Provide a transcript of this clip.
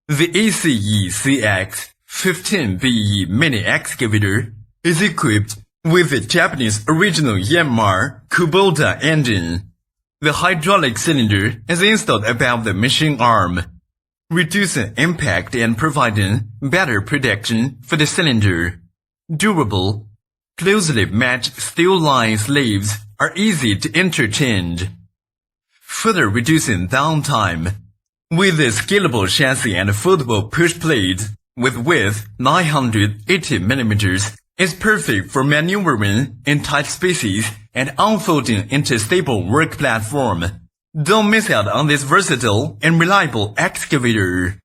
The ACE CX15BE mini excavator is equipped with the Japanese original Yanmar Kubota engine. The hydraulic cylinder is installed above the machine arm, reducing impact and providing better protection for the cylinder. Durable, closely matched steel line sleeves are easy to interchange, further reducing downtime. With a scalable chassis and foldable push plate with width 980 mm, it's perfect for maneuvering in tight spaces and unfolding into a stable work platform. Don't miss out on this versatile and reliable excavator.